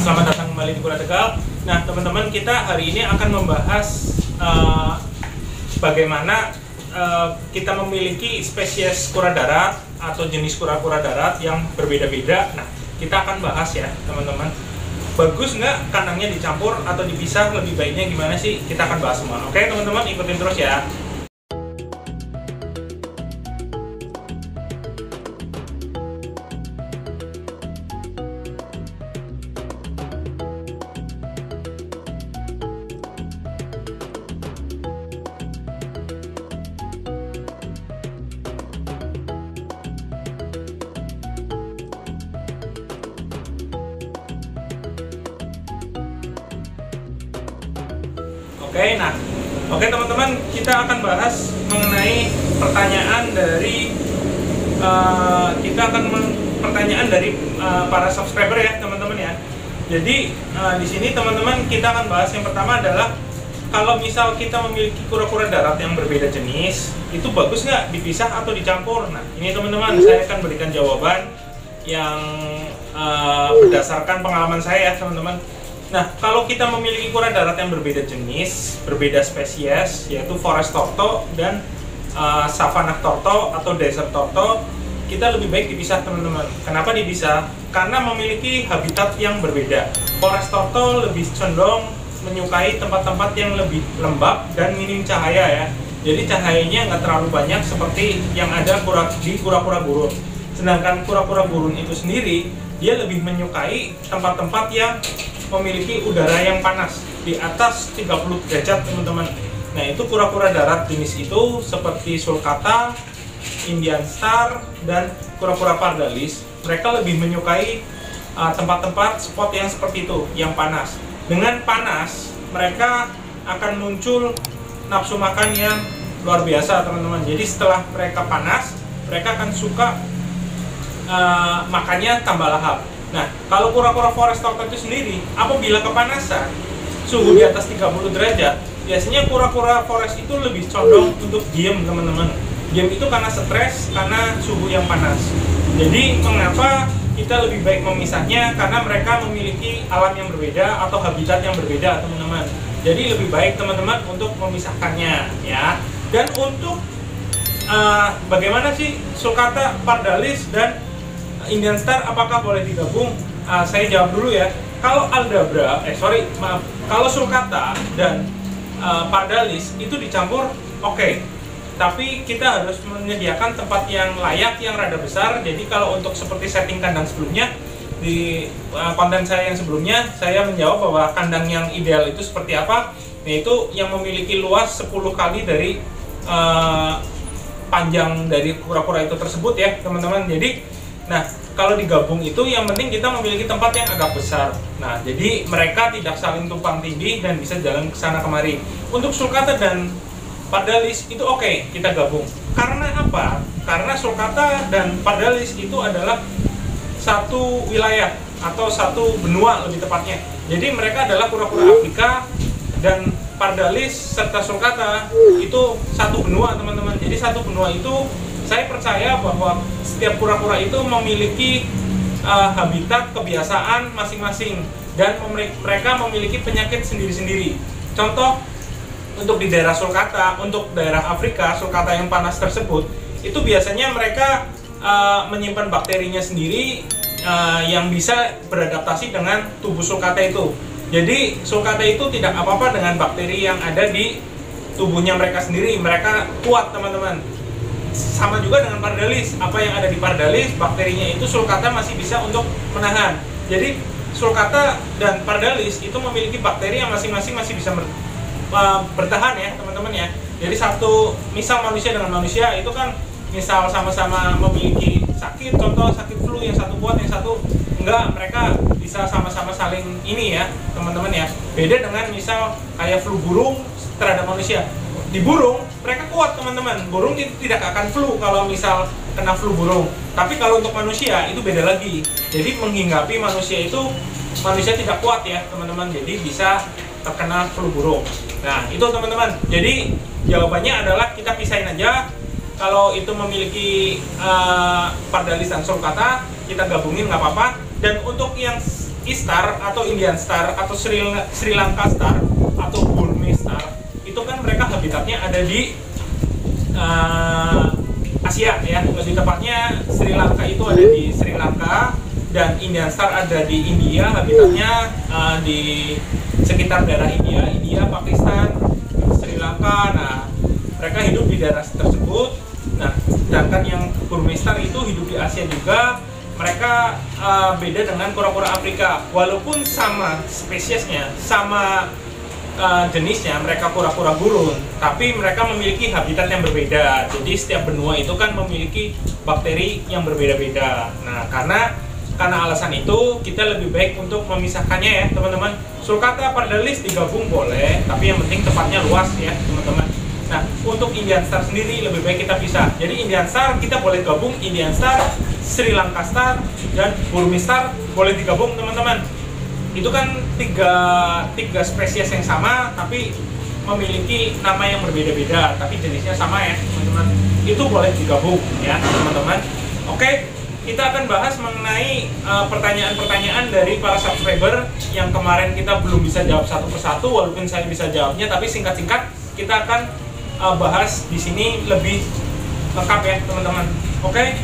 Selamat datang kembali di Kura Tegal. Nah, teman-teman, kita hari ini akan membahas bagaimana kita memiliki spesies kura darat atau jenis kura-kura darat yang berbeda-beda. Nah, kita akan bahas ya, teman-teman. Bagus nggak kandangnya dicampur atau dipisah? Lebih baiknya gimana sih? Kita akan bahas semua. Oke, teman-teman, ikutin terus ya. Oke teman-teman, kita akan bahas mengenai pertanyaan dari para subscriber ya teman-teman ya. Jadi di sini teman-teman kita akan bahas yang pertama adalah kalau misal kita memiliki kura-kura darat yang berbeda jenis, itu bagus nggak dipisah atau dicampur? Nah ini teman-teman, saya akan berikan jawaban yang berdasarkan pengalaman saya ya teman-teman. Nah, kalau kita memiliki kura darat yang berbeda jenis, berbeda spesies, yaitu forest tortoise dan savannah tortoise atau desert tortoise, kita lebih baik dipisah teman-teman. Kenapa dipisah? Karena memiliki habitat yang berbeda. Forest tortoise lebih condong menyukai tempat-tempat yang lebih lembab dan minim cahaya ya. Jadi cahayanya nggak terlalu banyak seperti yang ada di kura-kura gurun. Sedangkan kura-kura gurun itu sendiri, dia lebih menyukai tempat-tempat yang memiliki udara yang panas di atas 30 derajat teman-teman. Nah itu kura-kura darat jenis itu seperti sulcata, Indian star, dan kura-kura pardalis. Mereka lebih menyukai tempat-tempat spot yang seperti itu, yang panas. Dengan panas, mereka akan muncul nafsu makan yang luar biasa teman-teman. Jadi setelah mereka panas, mereka akan suka makannya tambah lahap. Nah, kalau kura-kura forest tortoise itu sendiri, apabila kepanasan, suhu di atas 30 derajat, biasanya kura-kura forest itu lebih condong untuk diem, teman-teman. Diem itu karena stres, karena suhu yang panas. Jadi, mengapa kita lebih baik memisahnya? Karena mereka memiliki alam yang berbeda atau habitat yang berbeda, teman-teman. Jadi, lebih baik teman-teman untuk memisahkannya, ya. Dan untuk bagaimana sih sulcata, pardalis, dan Indian star apakah boleh digabung? Saya jawab dulu ya. Kalau kalau sulcata dan pardalis itu dicampur, oke. Tapi kita harus menyediakan tempat yang layak, yang rada besar. Jadi kalau untuk seperti setting kandang sebelumnya, di konten saya yang sebelumnya, saya menjawab bahwa kandang yang ideal itu seperti apa, yaitu yang memiliki luas 10 kali dari panjang dari kura-kura itu tersebut ya teman-teman. Jadi nah, kalau digabung itu yang penting kita memiliki tempat yang agak besar. Nah, jadi mereka tidak saling tumpang tindih dan bisa jalan ke sana kemari. Untuk sulcata dan pardalis itu oke, kita gabung. Karena apa? Karena sulcata dan pardalis itu adalah satu wilayah atau satu benua lebih tepatnya. Jadi mereka adalah kura-kura Afrika dan pardalis serta sulcata itu satu benua, teman-teman. Jadi satu benua itu saya percaya bahwa setiap kura-kura itu memiliki habitat, kebiasaan masing-masing, dan mereka memiliki penyakit sendiri-sendiri. Contoh, untuk di daerah sulcata, untuk daerah Afrika, sulcata yang panas tersebut, itu biasanya mereka menyimpan bakterinya sendiri yang bisa beradaptasi dengan tubuh sulcata itu. Jadi sulcata itu tidak apa-apa dengan bakteri yang ada di tubuhnya mereka sendiri. Mereka kuat, teman-teman. Sama juga dengan pardalis, apa yang ada di pardalis, bakterinya itu sulcata masih bisa untuk menahan. Jadi sulcata dan pardalis itu memiliki bakteri yang masing-masing masih bisa bertahan ya teman-teman ya. Jadi satu, misal manusia dengan manusia itu kan misal sama-sama memiliki sakit, contoh sakit flu, yang satu kuat, yang satu enggak, mereka bisa sama-sama saling ini ya teman-teman ya. Beda dengan misal kayak flu burung terhadap manusia. Di burung, mereka kuat teman-teman. Burung itu tidak akan flu kalau misal kena flu burung. Tapi kalau untuk manusia, itu beda lagi. Jadi menghinggapi manusia itu, manusia tidak kuat ya teman-teman. Jadi bisa terkena flu burung. Nah itu teman-teman. Jadi jawabannya adalah kita pisahin aja. Kalau itu memiliki pardalis dan sulcata, kita gabungin nggak apa-apa. Dan untuk yang Star atau Indian Star atau Sri Lanka Star atau Burmese Star itu kan mereka habitatnya ada di Asia ya, lebih tepatnya Sri Lanka itu ada di Sri Lanka dan Indian Star ada di India, habitatnya di sekitar daerah India, Pakistan, Sri Lanka. Nah, mereka hidup di daerah tersebut. Nah, sedangkan yang Burmese Star itu hidup di Asia juga. Mereka beda dengan kura-kura Afrika, walaupun sama spesiesnya, sama jenisnya, mereka kura-kura gurun, tapi mereka memiliki habitat yang berbeda. Jadi setiap benua itu kan memiliki bakteri yang berbeda-beda. Nah, karena alasan itu kita lebih baik untuk memisahkannya ya teman-teman. Sulcata pardalis digabung boleh, tapi yang penting tempatnya luas ya teman-teman. Nah, untuk Indian Star sendiri lebih baik kita pisah. Jadi Indian Star kita boleh gabung Indian Star, Sri Lanka Star, dan Burmese Star boleh digabung teman-teman. Itu kan tiga spesies yang sama tapi memiliki nama yang berbeda-beda, tapi jenisnya sama ya teman-teman. Itu boleh digabung ya teman-teman. Oke, kita akan bahas mengenai pertanyaan-pertanyaan dari para subscriber yang kemarin kita belum bisa jawab satu persatu, walaupun saya bisa jawabnya, tapi singkat-singkat kita akan bahas di sini lebih lengkap ya teman-teman. Oke.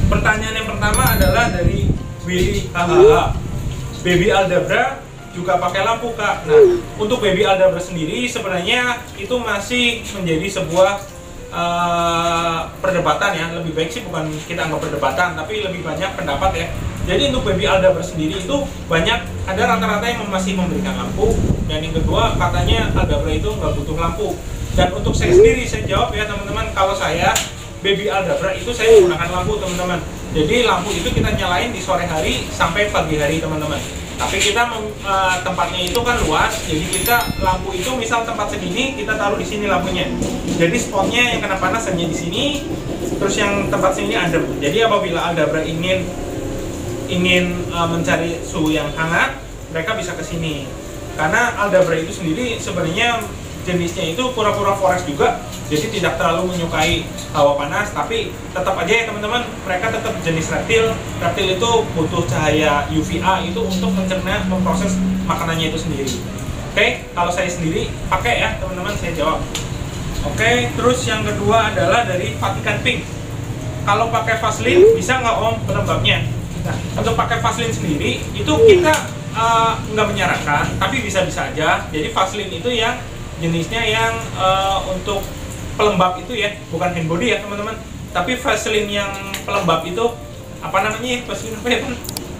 Pertanyaan yang pertama adalah dari Willy HHH. Baby Aldabra juga pakai lampu kak. Nah, untuk Baby Aldabra sendiri sebenarnya itu masih menjadi sebuah perdebatan ya. Lebih baik sih bukan kita anggap perdebatan, tapi lebih banyak pendapat ya. Jadi untuk Baby Aldabra sendiri itu banyak, ada rata-rata yang masih memberikan lampu, dan yang kedua katanya Aldabra itu nggak butuh lampu. Dan untuk saya sendiri, saya jawab ya teman-teman, kalau saya Baby Aldabra itu saya menggunakan lampu teman-teman. Jadi lampu itu kita nyalain di sore hari sampai pagi hari teman-teman. Tapi kita tempatnya itu kan luas, jadi kita lampu itu misal tempat segini kita taruh di sini lampunya. Jadi spotnya yang kena panas hanya di sini, terus yang tempat sini adem. Jadi apabila Aldabra ingin mencari suhu yang hangat, mereka bisa ke sini. Karena Aldabra itu sendiri sebenarnya jenisnya itu kura-kura forest juga, jadi tidak terlalu menyukai hawa panas, tapi tetap aja ya teman-teman, mereka tetap jenis reptil. Reptil itu butuh cahaya UVA itu untuk mencerna, memproses makanannya itu sendiri. Oke, kalau saya sendiri pakai ya teman-teman, saya jawab. Oke, terus yang kedua adalah dari Vatican Pink. Kalau pakai Vaseline bisa nggak om pelembabnya? Nah, untuk pakai Vaseline sendiri itu kita nggak menyarankan, tapi bisa-bisa aja. Jadi Vaseline itu yang jenisnya yang untuk pelembab itu ya, bukan hand body ya teman-teman, tapi Vaseline yang pelembab itu apa namanya? Vaseline apa ya?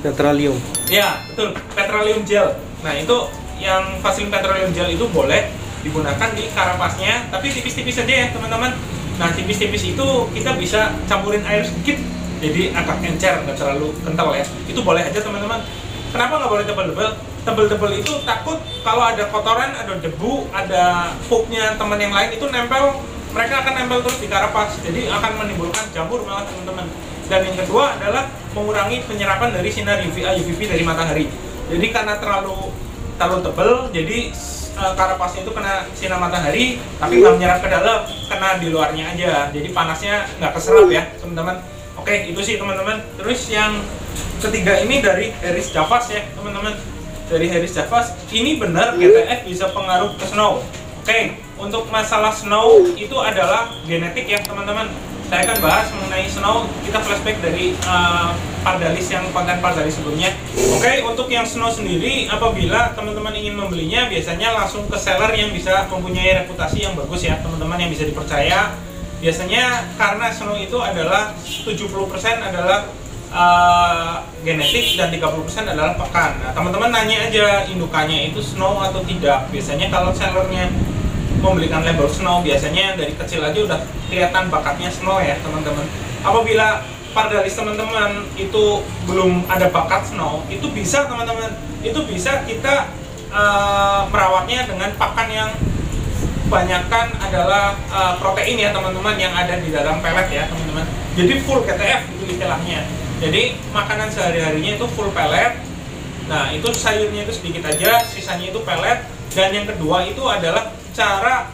Petroleum. Ya betul, petroleum gel. Nah itu yang Vaseline petroleum gel itu boleh digunakan di karapasnya, tapi tipis-tipis aja ya teman-teman. Nah tipis-tipis itu kita bisa campurin air sedikit, jadi agak encer, nggak terlalu kental ya. Itu boleh aja teman-teman. Kenapa nggak boleh tebal-tebal? Tebal-tebal itu takut kalau ada kotoran, ada debu, ada pupnya teman yang lain itu nempel, mereka akan nempel terus di karapas, jadi akan menimbulkan jamur malah teman-teman. Dan yang kedua adalah mengurangi penyerapan dari sinar UVA, UVB dari matahari. Jadi karena terlalu tebal, jadi karapasnya itu kena sinar matahari, tapi nggak menyerap ke dalam, kena di luarnya aja, jadi panasnya nggak keserap ya teman-teman. Oke, itu sih teman-teman. Terus yang ketiga ini dari Harris Javas ya teman-teman. Dari Harris Javas, ini benar GTF bisa pengaruh ke snow. Oke, untuk masalah snow itu adalah genetik ya teman-teman. Saya akan bahas mengenai snow, kita flashback dari pardalis yang konten pardalis sebelumnya. Oke, untuk yang snow sendiri, apabila teman-teman ingin membelinya, biasanya langsung ke seller yang bisa mempunyai reputasi yang bagus ya teman-teman, yang bisa dipercaya. Biasanya karena snow itu adalah 70% adalah genetik dan 30% adalah pakan. Nah, teman-teman nanya aja indukannya itu snow atau tidak. Biasanya kalau sellernya membelikan label snow, biasanya dari kecil aja udah kelihatan bakatnya snow ya teman-teman. Apabila pardalis teman-teman itu belum ada bakat snow, itu bisa teman-teman, itu bisa kita merawatnya dengan pakan yang kebanyakan adalah protein ya teman-teman, yang ada di dalam pelet ya teman-teman. Jadi full GTF itu istilahnya. Jadi makanan sehari-harinya itu full pelet. Nah itu sayurnya itu sedikit aja, sisanya itu pelet. Dan yang kedua itu adalah cara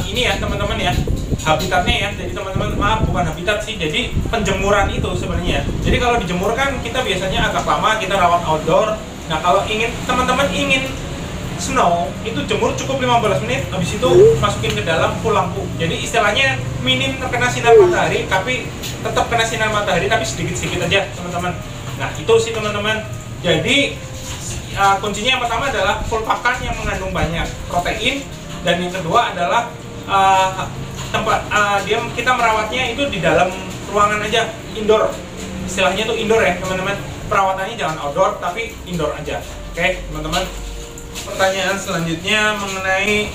ini ya teman-teman ya, habitatnya ya. Jadi teman-teman, maaf, bukan habitat sih, jadi penjemuran itu sebenarnya. Jadi kalau dijemur kan kita biasanya agak lama, kita rawat outdoor. Nah kalau teman-teman ingin snow, itu jemur cukup 15 menit, habis itu masukin ke dalam full lampu. Jadi istilahnya minim terkena sinar matahari, tapi tetap kena sinar matahari, tapi sedikit-sedikit aja teman-teman. Nah itu sih teman-teman. Jadi kuncinya yang pertama adalah full pakan yang mengandung banyak protein, dan yang kedua adalah kita merawatnya itu di dalam ruangan aja, indoor. Istilahnya itu indoor ya teman-teman. Perawatannya jangan outdoor, tapi indoor aja. Oke teman-teman. Pertanyaan selanjutnya mengenai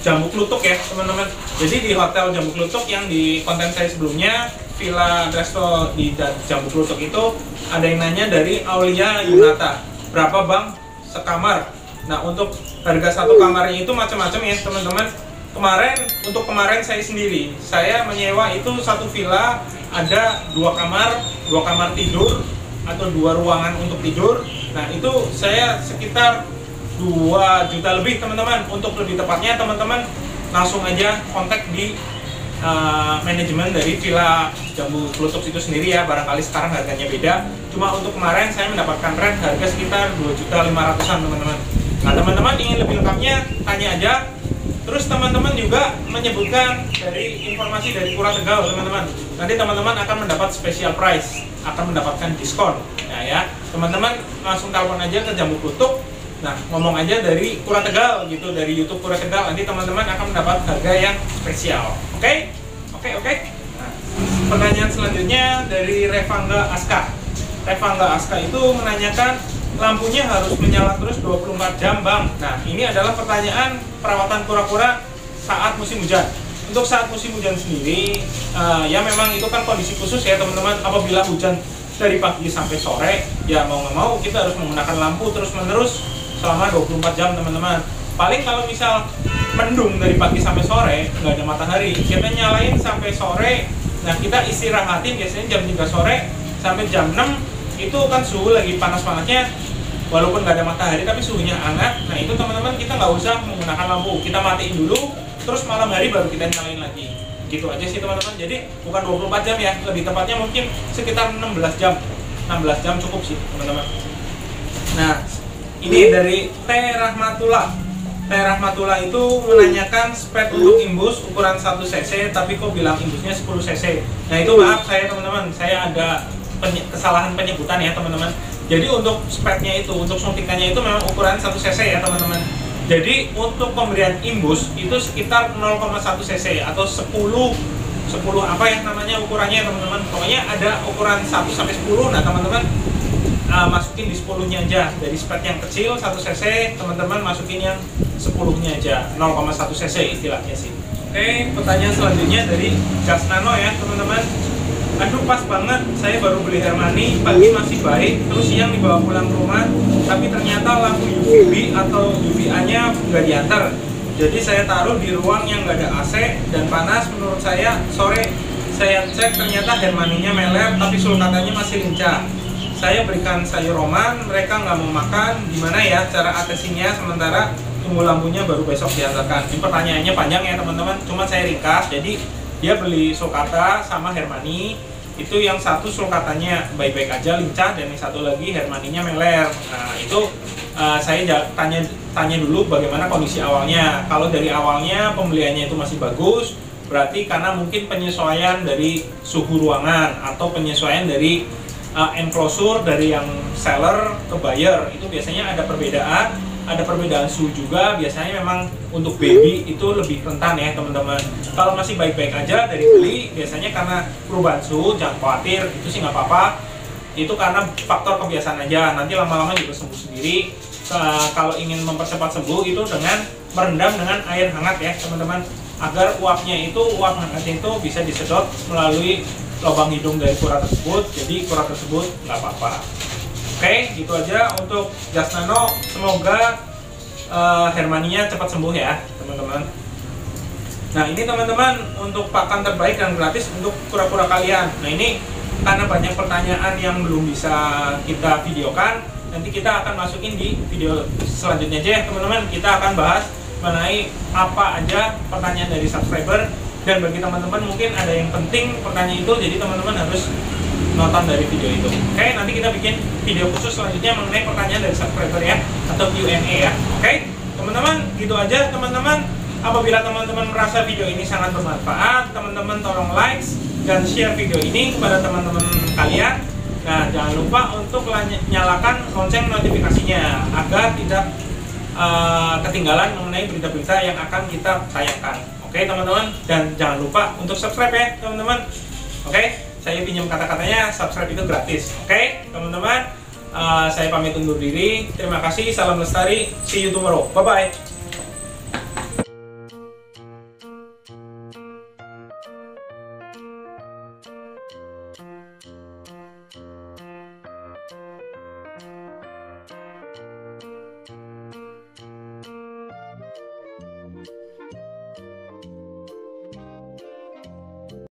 jambu klutuk ya teman-teman. Jadi di hotel jambu klutuk yang di konten saya sebelumnya, Villa Resto di jambu klutuk itu, ada yang nanya dari Aulia Yunata, berapa bang sekamar? Nah untuk harga satu kamarnya itu macam-macam ya teman-teman. Kemarin saya sendiri, saya menyewa itu satu villa, ada dua kamar tidur atau 2 ruangan untuk tidur. Nah itu saya sekitar 2 juta lebih teman-teman. Untuk lebih tepatnya teman-teman langsung aja kontak di manajemen dari Villa Jambu Klutuk itu sendiri ya. Barangkali sekarang harganya beda. Cuma untuk kemarin saya mendapatkan rent harga sekitar 2.500.000-an teman-teman. Nah teman-teman ingin lebih lengkapnya tanya aja. Terus teman-teman juga menyebutkan dari informasi dari Pura Tegal teman-teman. Nanti teman-teman akan mendapat special price, akan mendapatkan diskon. Nah ya, teman-teman langsung telepon aja ke Jambu Klutuk. Nah, ngomong aja dari Pura Tegal gitu, dari YouTube Pura Tegal. Nanti teman-teman akan mendapat harga yang spesial. Oke? Nah, pertanyaan selanjutnya dari Revangga Aska. Revangga Aska itu menanyakan, lampunya harus menyala terus 24 jam bang. Nah ini adalah pertanyaan perawatan kura-kura saat musim hujan. Untuk saat musim hujan sendiri, ya memang itu kan kondisi khusus ya teman-teman. Apabila hujan dari pagi sampai sore, ya mau nggak mau kita harus menggunakan lampu terus-menerus selama 24 jam teman-teman. Paling kalau misal mendung dari pagi sampai sore, nggak ada matahari, kita nyalain sampai sore. Nah kita istirahatin biasanya jam 3 sore sampai jam 6, itu kan suhu lagi panas-panasnya, walaupun nggak ada matahari tapi suhunya hangat. Nah itu teman-teman kita nggak usah menggunakan lampu, kita matiin dulu, terus malam hari baru kita nyalain lagi. Gitu aja sih teman-teman. Jadi bukan 24 jam ya, lebih tepatnya mungkin sekitar 16 jam. 16 jam cukup sih teman-teman. Nah ini dari Teh Rahmatullah. Teh Rahmatullah itu menanyakan spek untuk imbus ukuran 1 cc, tapi kok bilang imbusnya 10 cc. Nah itu maaf saya teman-teman, saya ada kesalahan penyebutan ya teman-teman. Jadi untuk speknya itu, untuk suntikannya itu memang ukuran 1 cc ya teman-teman. Jadi untuk pemberian imbus itu sekitar 0,1 cc atau 10 apa ya namanya ukurannya teman-teman. Pokoknya ada ukuran 1 sampai 10. Nah teman-teman masukin di 10-nya aja. Dari spek yang kecil 1 cc, teman-teman masukin yang 10-nya aja, 0,1 cc istilahnya sih. Oke, pertanyaan selanjutnya dari Gas Nano ya teman-teman. Aduh pas banget, saya baru beli Hermani, pagi masih baik, terus siang dibawa pulang ke rumah, tapi ternyata lampu UVB atau UVA-nya nggak diantar. Jadi saya taruh di ruang yang nggak ada AC dan panas. Menurut saya, sore saya cek ternyata Hermaninya meler, tapi sulkatannya masih lincah. Saya berikan sayur roman, mereka nggak mau makan. Gimana ya cara atesinya sementara tunggu lampunya baru besok diantarkan? Ini pertanyaannya panjang ya teman-teman, cuma saya ringkas. Jadi dia beli sulcata sama Hermani, itu yang satu sulcatanya baik-baik aja lincah, dan yang satu lagi Hermaninya meler. Nah itu saya tanya dulu bagaimana kondisi awalnya. Kalau dari awalnya pembeliannya itu masih bagus, berarti karena mungkin penyesuaian dari suhu ruangan atau penyesuaian dari enclosure dari yang seller ke buyer, itu biasanya ada perbedaan suhu juga. Biasanya memang untuk baby itu lebih rentan ya teman-teman. Kalau masih baik-baik aja dari beli, biasanya karena perubahan suhu, jangan khawatir, itu sih nggak apa-apa. Itu karena faktor kebiasaan aja, nanti lama-lama juga sembuh sendiri. Kalau ingin mempercepat sembuh itu dengan merendam dengan air hangat ya teman-teman, agar uap hangatnya itu bisa disedot melalui lubang hidung dari kura tersebut, jadi kura tersebut nggak apa-apa. Oke, gitu aja untuk Gas Nano. Semoga Hermaninya cepat sembuh ya, teman-teman. Nah, ini teman-teman untuk pakan terbaik dan gratis untuk kura-kura kalian. Nah, ini karena banyak pertanyaan yang belum bisa kita videokan, nanti kita akan masukin di video selanjutnya aja ya, teman-teman. Kita akan bahas mengenai apa aja pertanyaan dari subscriber Dan bagi teman-teman mungkin ada yang penting pertanyaan itu, jadi teman-teman harus nonton dari video itu. Oke, nanti kita bikin video khusus selanjutnya mengenai pertanyaan dari subscriber ya, atau Q&A ya. Oke, teman-teman, gitu aja teman-teman. Apabila teman-teman merasa video ini sangat bermanfaat, teman-teman tolong like dan share video ini kepada teman-teman kalian. Nah, jangan lupa untuk nyalakan lonceng notifikasinya agar tidak ketinggalan mengenai berita-berita yang akan kita tayangkan. Oke teman-teman, dan jangan lupa untuk subscribe ya teman-teman. Oke, saya pinjam kata-katanya, subscribe itu gratis. Oke teman-teman, saya pamit undur diri. Terima kasih, salam lestari, see you tomorrow, bye bye.